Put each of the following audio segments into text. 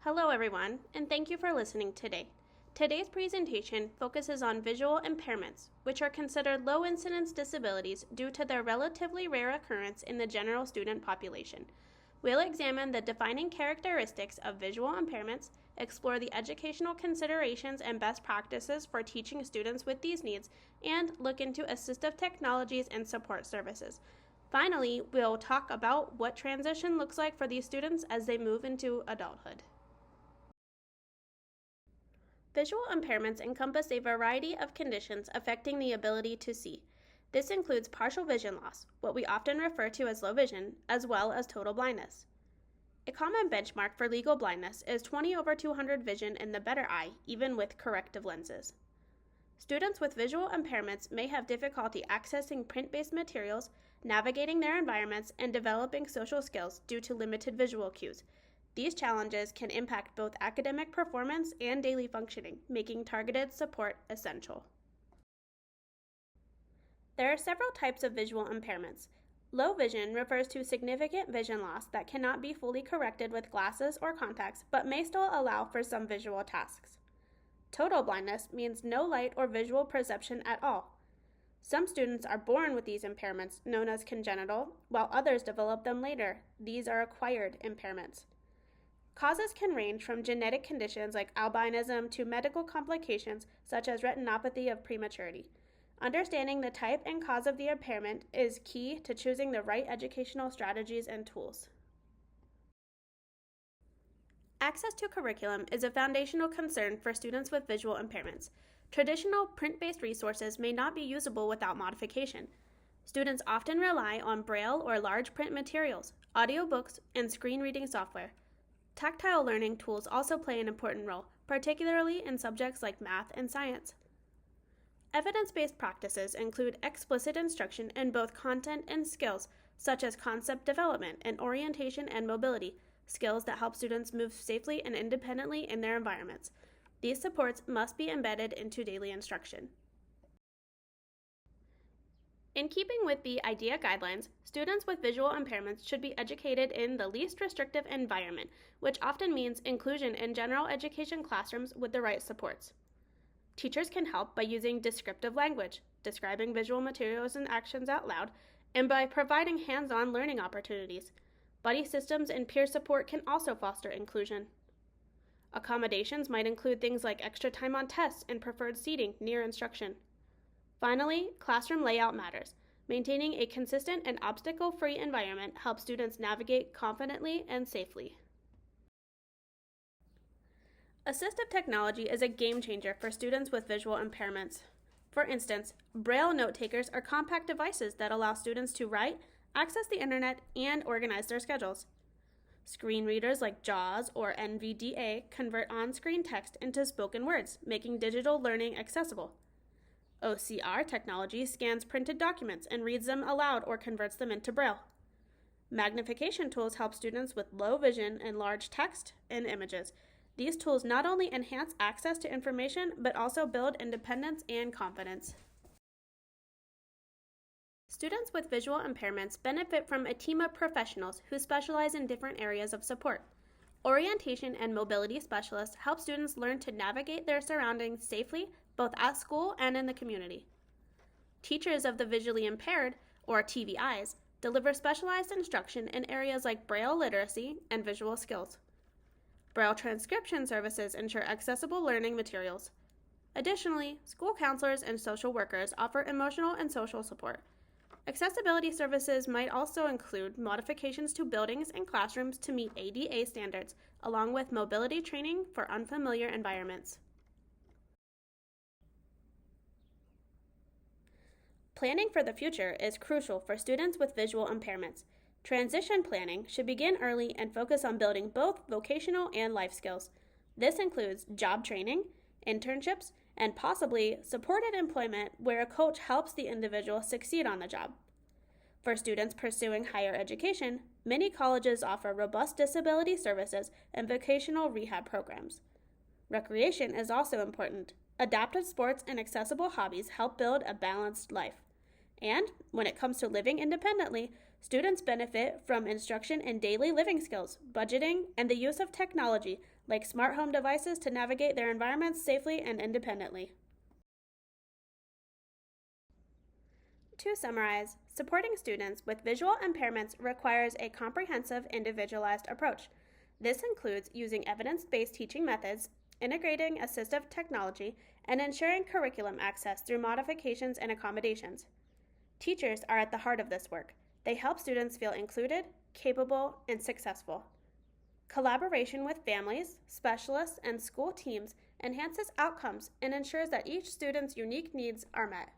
Hello everyone, and thank you for listening today. Today's presentation focuses on visual impairments, which are considered low-incidence disabilities due to their relatively rare occurrence in the general student population. We'll examine the defining characteristics of visual impairments, explore the educational considerations and best practices for teaching students with these needs, and look into assistive technologies and support services. Finally, we'll talk about what transition looks like for these students as they move into adulthood. Visual impairments encompass a variety of conditions affecting the ability to see. This includes partial vision loss, what we often refer to as low vision, as well as total blindness. A common benchmark for legal blindness is 20/200 vision in the better eye, even with corrective lenses. Students with visual impairments may have difficulty accessing print-based materials, navigating their environments, and developing social skills due to limited visual cues. These challenges can impact both academic performance and daily functioning, making targeted support essential. There are several types of visual impairments. Low vision refers to significant vision loss that cannot be fully corrected with glasses or contacts, but may still allow for some visual tasks. Total blindness means no light or visual perception at all. Some students are born with these impairments, known as congenital, while others develop them later. These are acquired impairments. Causes can range from genetic conditions like albinism to medical complications such as retinopathy of prematurity. Understanding the type and cause of the impairment is key to choosing the right educational strategies and tools. Access to curriculum is a foundational concern for students with visual impairments. Traditional print-based resources may not be usable without modification. Students often rely on braille or large print materials, audiobooks, and screen reading software. Tactile learning tools also play an important role, particularly in subjects like math and science. Evidence-based practices include explicit instruction in both content and skills, such as concept development and orientation and mobility, skills that help students move safely and independently in their environments. These supports must be embedded into daily instruction. In keeping with the IDEA guidelines, students with visual impairments should be educated in the least restrictive environment, which often means inclusion in general education classrooms with the right supports. Teachers can help by using descriptive language, describing visual materials and actions out loud, and by providing hands-on learning opportunities. Buddy systems and peer support can also foster inclusion. Accommodations might include things like extra time on tests and preferred seating near instruction. Finally, classroom layout matters. Maintaining a consistent and obstacle-free environment helps students navigate confidently and safely. Assistive technology is a game changer for students with visual impairments. For instance, Braille note takers are compact devices that allow students to write, access the internet, and organize their schedules. Screen readers like JAWS or NVDA convert on-screen text into spoken words, making digital learning accessible. OCR technology scans printed documents and reads them aloud or converts them into Braille. Magnification tools help students with low vision and large text and images. These tools not only enhance access to information, but also build independence and confidence. Students with visual impairments benefit from a team of professionals who specialize in different areas of support. Orientation and mobility specialists help students learn to navigate their surroundings safely, both at school and in the community. Teachers of the visually impaired, or TVIs, deliver specialized instruction in areas like Braille literacy and visual skills. Braille transcription services ensure accessible learning materials. Additionally, school counselors and social workers offer emotional and social support. Accessibility services might also include modifications to buildings and classrooms to meet ADA standards, along with mobility training for unfamiliar environments. Planning for the future is crucial for students with visual impairments. Transition planning should begin early and focus on building both vocational and life skills. This includes job training, internships, and possibly supported employment where a coach helps the individual succeed on the job. For students pursuing higher education, many colleges offer robust disability services and vocational rehab programs. Recreation is also important. Adaptive sports and accessible hobbies help build a balanced life. And when it comes to living independently, Students benefit from instruction in daily living skills, budgeting, and the use of technology, like smart home devices, to navigate their environments safely and independently. To summarize, supporting students with visual impairments requires a comprehensive, individualized approach. This includes using evidence-based teaching methods, integrating assistive technology, and ensuring curriculum access through modifications and accommodations. Teachers are at the heart of this work. They help students feel included, capable, and successful. Collaboration with families, specialists, and school teams enhances outcomes and ensures that each student's unique needs are met.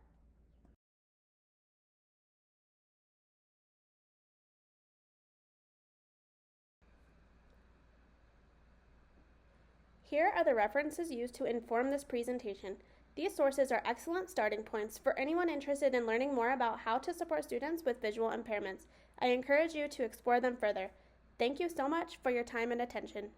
Here are the references used to inform this presentation. These sources are excellent starting points for anyone interested in learning more about how to support students with visual impairments. I encourage you to explore them further. Thank you so much for your time and attention.